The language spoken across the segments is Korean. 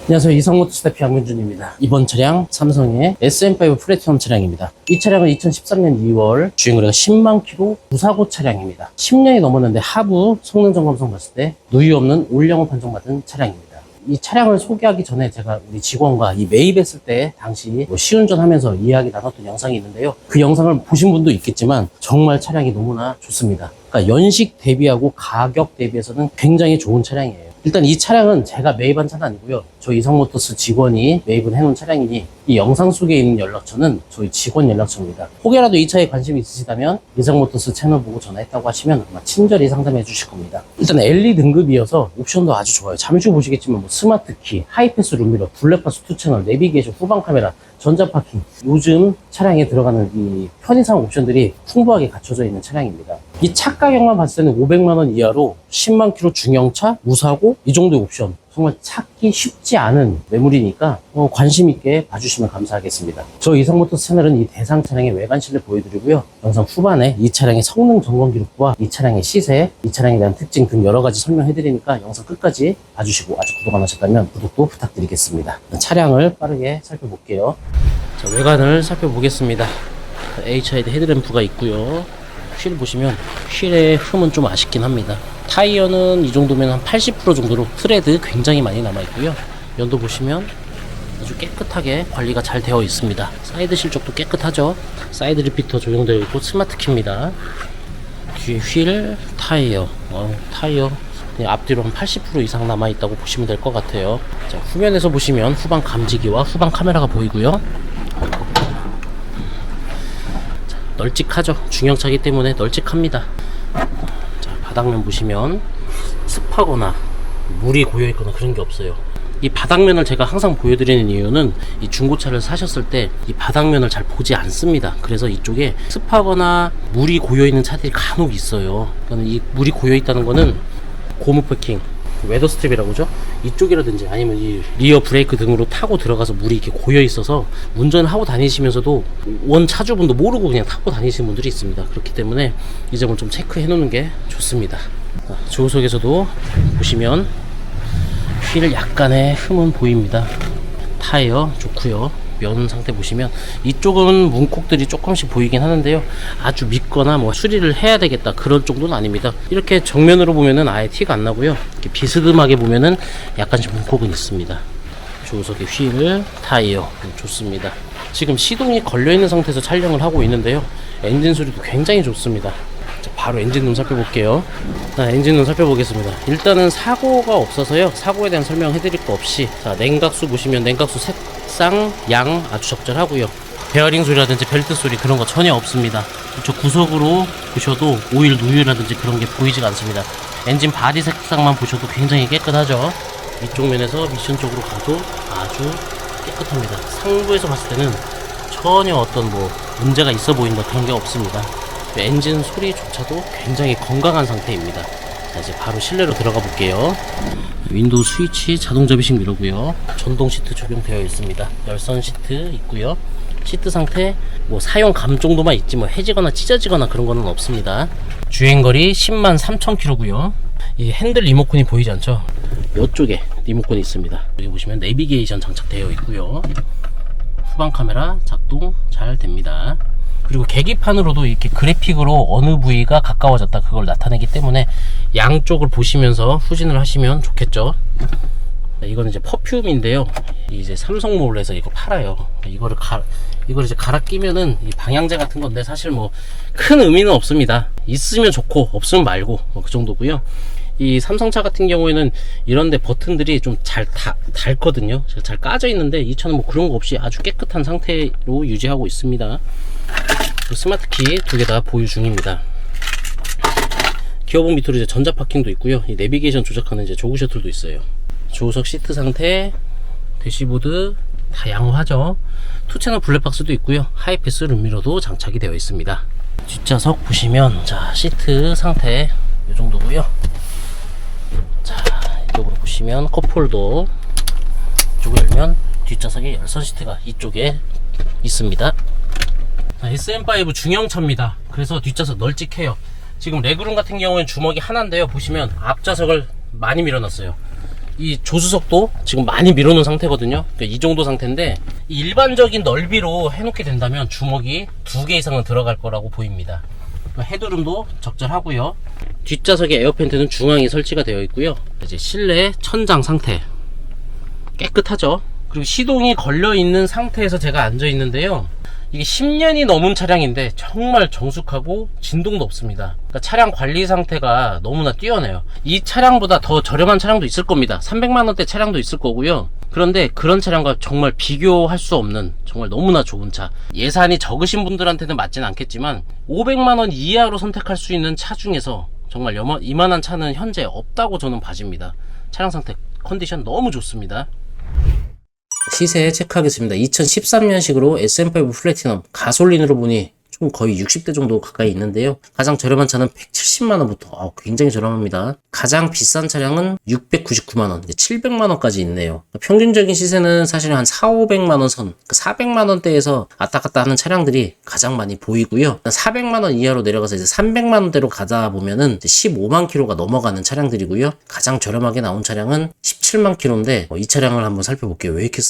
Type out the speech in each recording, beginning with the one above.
안녕하세요. 이상모터스 대표 양민준입니다. 이번 차량 삼성의 SM5 플래티넘 차량입니다. 이 차량은 2013년 2월 주행거리가 10만 킬로 무사고 차량입니다. 10년이 넘었는데 하부 성능 점검서 봤을 때 누유 없는 올영업 판정받은 차량입니다. 이 차량을 소개하기 전에 제가 우리 직원과 이 매입했을 때 당시 시운전하면서 이야기 나눴던 영상이 있는데요. 그 영상을 보신 분도 있겠지만 정말 차량이 너무나 좋습니다. 그러니까 연식 대비하고 가격 대비해서는 굉장히 좋은 차량이에요. 일단 이 차량은 제가 매입한 차는 아니고요. 저희 이상모터스 직원이 매입을 해놓은 차량이니 이 영상 속에 있는 연락처는 저희 직원 연락처입니다. 혹여라도 이 차에 관심이 있으시다면 이상모터스 채널 보고 전화했다고 하시면 아마 친절히 상담해 주실 겁니다. 일단 LE 등급이어서 옵션도 아주 좋아요. 잠시 후 보시겠지만 뭐 스마트키, 하이패스 룸미러, 블랙박스 2채널, 내비게이션, 후방 카메라, 전자파킹, 요즘 차량에 들어가는 이 편의상 옵션들이 풍부하게 갖춰져 있는 차량입니다. 이 차 가격만 봤을 때는 500만 원 이하로 10만 킬로 중형차, 무사고 이 정도의 옵션 정말 찾기 쉽지 않은 매물이니까 관심 있게 봐주시면 감사하겠습니다. 저 이상모터스 채널은 이 대상 차량의 외관 실내 보여드리고요. 영상 후반에 이 차량의 성능 점검 기록부와 이 차량의 시세, 이 차량에 대한 특징 등 여러 가지 설명해드리니까 영상 끝까지 봐주시고 아직 구독 안 하셨다면 구독도 부탁드리겠습니다. 차량을 빠르게 살펴볼게요. 자, 외관을 살펴보겠습니다. HID 헤드램프가 있고요. 휠 보시면 휠의 흠은 좀 아쉽긴 합니다. 타이어는 이 정도면 한 80% 정도로 트레드 굉장히 많이 남아 있고요. 연도 보시면 아주 깨끗하게 관리가 잘 되어 있습니다. 사이드 실적도 깨끗하죠. 사이드 리피터 적용되어 있고 스마트키입니다. 뒤에 휠, 타이어 타이어 그냥 앞뒤로 한 80% 이상 남아 있다고 보시면 될 것 같아요. 자, 후면에서 보시면 후방 감지기와 후방 카메라가 보이고요. 널찍하죠. 중형차이기 때문에 널찍합니다. 자, 바닥면 보시면 습하거나 물이 고여있거나 그런 게 없어요. 이 바닥면을 제가 항상 보여드리는 이유는 이 중고차를 사셨을 때 이 바닥면을 잘 보지 않습니다. 그래서 이쪽에 습하거나 물이 고여있는 차들이 간혹 있어요. 그러니까 이 물이 고여있다는 거는 고무 패킹, 웨더 스트립이라고 하죠. 이쪽이라든지 아니면 이 리어 브레이크 등으로 타고 들어가서 물이 이렇게 고여 있어서 운전을 하고 다니시면서도 원 차주분도 모르고 그냥 타고 다니시는 분들이 있습니다. 그렇기 때문에 이 점을 좀 체크해 놓는 게 좋습니다. 조수석에서도 보시면 휠 약간의 흠은 보입니다. 타이어 좋고요. 면 상태 보시면 이쪽은 문콕들이 조금씩 보이긴 하는데요. 아주 믿거나 뭐 수리를 해야 되겠다 그럴 정도는 아닙니다. 이렇게 정면으로 보면은 아예 티가 안 나고요. 이렇게 비스듬하게 보면은 약간씩 문콕은 있습니다. 조수석의 휠, 타이어 좋습니다. 지금 시동이 걸려있는 상태에서 촬영을 하고 있는데요. 엔진 소리도 굉장히 좋습니다. 자, 바로 엔진룸 살펴볼게요. 자, 엔진룸 살펴보겠습니다. 일단은 사고가 없어서요. 사고에 대한 설명 해드릴 거 없이, 자, 냉각수 보시면 냉각수 색상, 양 아주 적절하고요. 베어링 소리라든지 벨트 소리 그런 거 전혀 없습니다. 저 구석으로 보셔도 오일 누유라든지 그런 게 보이지가 않습니다. 엔진 바디 색상만 보셔도 굉장히 깨끗하죠. 이쪽 면에서 미션 쪽으로 가도 아주 깨끗합니다. 상부에서 봤을 때는 전혀 어떤 뭐 문제가 있어 보인다 그런 게 없습니다. 엔진 소리조차도 굉장히 건강한 상태입니다. 자, 이제 바로 실내로 들어가 볼게요. 윈도우 스위치 자동 접이식 미러고요. 전동 시트 적용되어 있습니다. 열선 시트 있고요. 시트 상태 뭐 사용 감 정도만 있지 뭐 해지거나 찢어지거나 그런 거는 없습니다. 주행거리 10만 3천 킬로고요. 이 핸들 리모컨이 보이지 않죠? 이쪽에 리모컨이 있습니다. 여기 보시면 내비게이션 장착되어 있고요. 후방 카메라 작동 잘 됩니다. 그리고 계기판으로도 이렇게 그래픽으로 어느 부위가 가까워졌다 그걸 나타내기 때문에 양쪽을 보시면서 후진을 하시면 좋겠죠. 이거는 이제 퍼퓸인데요. 이제 삼성몰에서 이거 팔아요. 이걸 이제 갈아 끼면은 이 방향제 같은 건데 사실 뭐 큰 의미는 없습니다. 있으면 좋고 없으면 말고 뭐 그 정도고요. 이 삼성차 같은 경우에는 이런데 버튼들이 좀 잘 닳거든요. 잘 까져 있는데 이 차는 뭐 그런 거 없이 아주 깨끗한 상태로 유지하고 있습니다. 스마트키 두 개 다 보유 중입니다. 기어봉 밑으로 이제 전자파킹도 있고요. 이 내비게이션 조작하는 이제 조그 셔틀도 있어요. 조수석 시트 상태, 대시보드 다 양호하죠. 2채널 블랙박스도 있고요. 하이패스 룸미러도 장착이 되어 있습니다. 뒷좌석 보시면 자 시트 상태 이 정도고요. 자 이쪽으로 보시면 컵홀더 이쪽을 열면 뒷좌석에 열선 시트가 이쪽에 있습니다. SM5 중형차입니다. 그래서 뒷좌석 널찍해요. 지금 레그룸 같은 경우에는 주먹이 하나인데요. 보시면 앞좌석을 많이 밀어놨어요. 이 조수석도 지금 많이 밀어놓은 상태거든요. 그러니까 이 정도 상태인데 일반적인 넓이로 해놓게 된다면 주먹이 2개 이상은 들어갈 거라고 보입니다. 헤드룸도 적절하고요. 뒷좌석에 에어팬트는 중앙에 설치가 되어 있고요. 이제 실내 천장 상태 깨끗하죠. 그리고 시동이 걸려 있는 상태에서 제가 앉아 있는데요. 이게 10년이 넘은 차량인데 정말 정숙하고 진동도 없습니다. 그러니까 차량 관리 상태가 너무나 뛰어나요. 이 차량보다 더 저렴한 차량도 있을 겁니다. 300만원대 차량도 있을 거고요. 그런데 그런 차량과 정말 비교할 수 없는 정말 너무나 좋은 차. 예산이 적으신 분들한테는 맞진 않겠지만 500만원 이하로 선택할 수 있는 차 중에서 정말 이만한 차는 현재 없다고 저는 봐집니다. 차량 상태 컨디션 너무 좋습니다. 시세 체크하겠습니다. 2013년식으로 SM5 플래티넘 가솔린으로 보니 좀 거의 60대 정도 가까이 있는데요. 가장 저렴한 차는 170만원부터 굉장히 저렴합니다. 가장 비싼 차량은 699만원, 700만원까지 있네요. 평균적인 시세는 사실 한 400~500만원 선, 400만원대에서 왔다 갔다 하는 차량들이 가장 많이 보이고요. 400만원 이하로 내려가서 이제 300만원대로 가다 보면은 15만 킬로가 넘어가는 차량들이고요. 가장 저렴하게 나온 차량은 17만 킬로인데 이 차량을 한번 살펴볼게요. 왜 이렇게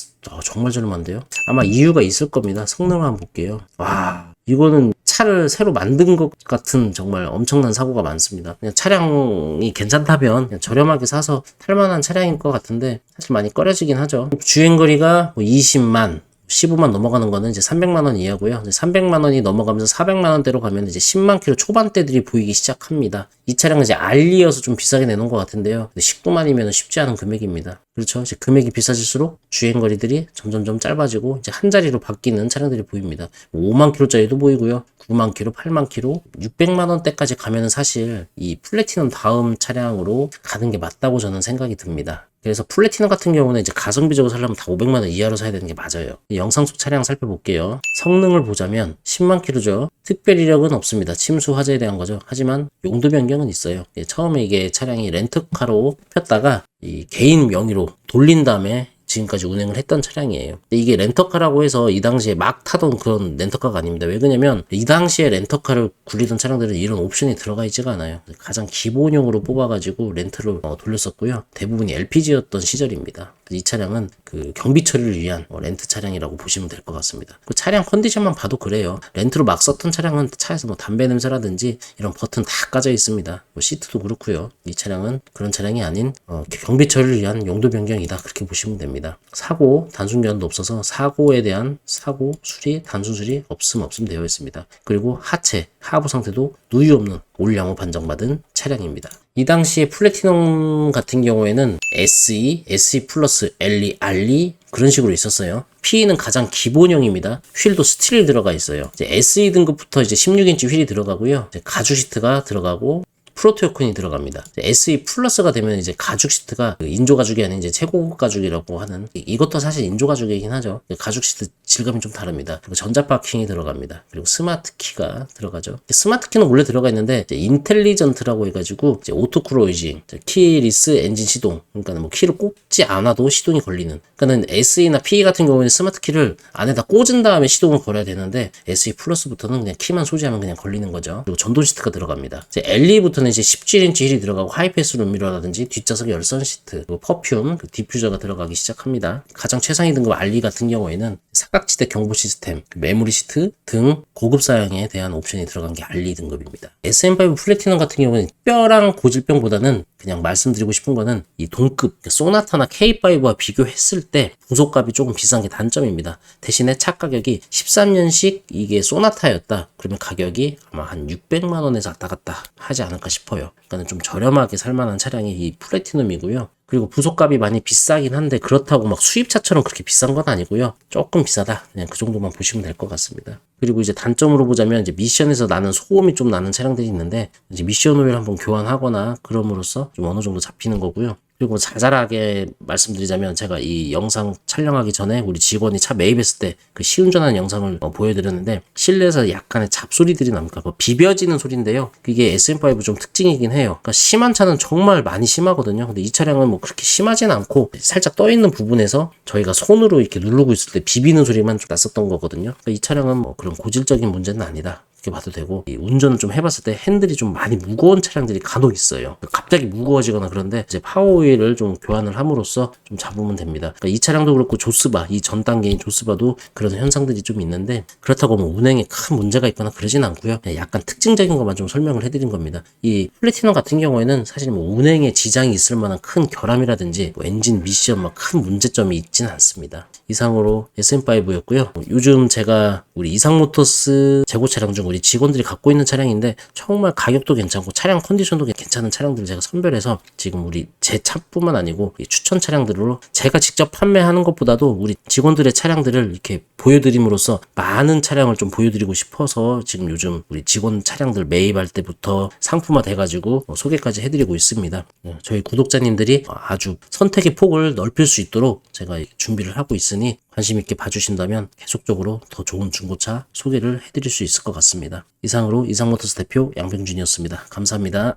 정말 저렴한데요? 아마 이유가 있을 겁니다. 성능을 한번 볼게요. 와, 이거는 차를 새로 만든 것 같은 정말 엄청난 사고가 많습니다. 그냥 차량이 괜찮다면 그냥 저렴하게 사서 탈만한 차량일 것 같은데 사실 많이 꺼려지긴 하죠. 주행거리가 20만 15만 넘어가는 거는 이제 300만원 이하고요. 300만원이 넘어가면서 400만원대로 가면 이제 10만 킬로 초반대들이 보이기 시작합니다. 이 차량은 이제 알리여서 좀 비싸게 내놓은 것 같은데요. 19만이면 쉽지 않은 금액입니다. 그렇죠. 이제 금액이 비싸질수록 주행거리들이 점점점 짧아지고 이제 한 자리로 바뀌는 차량들이 보입니다. 5만 킬로짜리도 보이고요. 9만 킬로, 8만 킬로, 600만원대까지 가면은 사실 이 플래티넘 다음 차량으로 가는 게 맞다고 저는 생각이 듭니다. 그래서 플래티넘 같은 경우는 이제 가성비적으로 살려면 다 500만원 이하로 사야 되는 게 맞아요. 영상 속 차량 살펴볼게요. 성능을 보자면 10만 킬로죠. 특별 이력은 없습니다. 침수 화재에 대한 거죠. 하지만 용도 변경은 있어요. 처음에 이게 차량이 렌트카로 폈다가 이 개인 명의로 돌린 다음에 지금까지 운행을 했던 차량이에요. 근데 이게 렌터카라고 해서 이 당시에 막 타던 그런 렌터카가 아닙니다. 왜 그러냐면 이 당시에 렌터카를 굴리던 차량들은 이런 옵션이 들어가 있지가 않아요. 가장 기본형으로 뽑아가지고 렌트를 돌렸었고요. 대부분이 LPG였던 시절입니다. 이 차량은 그 경비 처리를 위한 렌트 차량이라고 보시면 될 것 같습니다. 그 차량 컨디션만 봐도 그래요. 렌트로 막 썼던 차량은 차에서 담배 냄새라든지 이런 버튼 다 까져 있습니다. 시트도 그렇고요. 이 차량은 그런 차량이 아닌 경비 처리를 위한 용도 변경이다. 그렇게 보시면 됩니다. 사고 단순 교환도 없어서 사고에 대한 사고 수리 단순 수리 없음 되어 있습니다. 그리고 하체 하부 상태도 누유 없는 올 양호 판정받은 차량입니다. 이 당시에 플래티넘 같은 경우에는 SE, SE 플러스, LE, RE 그런 식으로 있었어요. P는 가장 기본형입니다. 휠도 스틸이 들어가 있어요. 이제 SE 등급부터 이제 16인치 휠이 들어가고요. 이제 가죽 시트가 들어가고 프로토 에어컨이 들어갑니다. SE 플러스가 되면 이제 가죽 시트가 인조 가죽이 아닌 이제 최고급 가죽이라고 하는, 이것도 사실 인조 가죽이긴 하죠. 가죽 시트 질감이 좀 다릅니다. 그리고 전자 파킹이 들어갑니다. 그리고 스마트 키가 들어가죠. 스마트 키는 원래 들어가 있는데 이제 인텔리전트라고 해가지고 이제 오토 크로이징, 키리스 엔진 시동, 그러니까 뭐 키를 꽂지 않아도 시동이 걸리는. 그러니까는 SE나 PE 같은 경우에는 스마트 키를 안에다 꽂은 다음에 시동을 걸어야 되는데 SE 플러스부터는 그냥 키만 소지하면 그냥 걸리는 거죠. 그리고 전동 시트가 들어갑니다. 이제 LE부터는 이제 17인치 휠이 들어가고 하이패스 룸미러라든지 뒷좌석 열선 시트, 그리고 퍼퓸, 디퓨저가 들어가기 시작합니다. 가장 최상위 등급 RE 같은 경우에는 사각지대 경보 시스템, 메모리 시트 등 고급 사양에 대한 옵션이 들어간 게 RE 등급입니다. SM5 플래티넘 같은 경우는 특별한 고질병보다는 그냥 말씀드리고 싶은 거는 이 동급 소나타나 K5와 비교했을 때 부속값이 조금 비싼 게 단점입니다. 대신에 차 가격이 13년식 이게 소나타였다. 그러면 가격이 아마 한 600만 원에서 왔다 갔다 하지 않을까 싶어요. 그러니까 좀 저렴하게 살만한 차량이 이 플래티넘이고요. 그리고 부속값이 많이 비싸긴 한데 그렇다고 막 수입차처럼 그렇게 비싼 건 아니고요. 조금 비싸다. 그냥 그 정도만 보시면 될 것 같습니다. 그리고 이제 단점으로 보자면 이제 미션에서 나는 소음이 좀 나는 차량들이 있는데 이제 미션 오일 한번 교환하거나 그럼으로써 좀 어느 정도 잡히는 거고요. 그리고 자잘하게 말씀드리자면 제가 이 영상 촬영하기 전에 우리 직원이 차 매입했을 때 그 시운전하는 영상을 보여드렸는데 실내에서 약간의 잡소리들이 납니까? 비벼지는 소리인데요. 그게 SM5 좀 특징이긴 해요. 그러니까 심한 차는 정말 많이 심하거든요. 근데 이 차량은 뭐 그렇게 심하진 않고 살짝 떠 있는 부분에서 저희가 손으로 이렇게 누르고 있을 때 비비는 소리만 좀 났었던 거거든요. 그러니까 이 차량은 뭐 그런 고질적인 문제는 아니다. 그렇게 봐도 되고, 이 운전을 좀 해봤을 때 핸들이 좀 많이 무거운 차량들이 간혹 있어요. 갑자기 무거워지거나 그런데 이제 파워오일을 좀 교환을 함으로써 좀 잡으면 됩니다. 그러니까 이 차량도 그렇고 조스바, 이 전 단계인 조스바도 그런 현상들이 좀 있는데, 그렇다고 뭐 운행에 큰 문제가 있거나 그러진 않고요. 약간 특징적인 것만 좀 설명을 해드린 겁니다. 이 플래티넘 같은 경우에는 사실 뭐 운행에 지장이 있을 만한 큰 결함이라든지 뭐 엔진 미션 막 큰 문제점이 있지는 않습니다. 이상으로 SM5였고요. 요즘 제가 우리 이상모터스 재고 차량 중 우리 직원들이 갖고 있는 차량인데 정말 가격도 괜찮고 차량 컨디션도 괜찮은 차량들을 제가 선별해서 지금 우리 제 차뿐만 아니고 추천 차량들로 제가 직접 판매하는 것보다도 우리 직원들의 차량들을 이렇게 보여드림으로써 많은 차량을 좀 보여드리고 싶어서 지금 요즘 우리 직원 차량들 매입할 때부터 상품화 돼가지고 소개까지 해드리고 있습니다. 저희 구독자님들이 아주 선택의 폭을 넓힐 수 있도록 제가 준비를 하고 있으니 관심 있게 봐주신다면 계속적으로 더 좋은 중고차 소개를 해드릴 수 있을 것 같습니다. 이상으로 이상모터스 대표 양병준이었습니다. 감사합니다.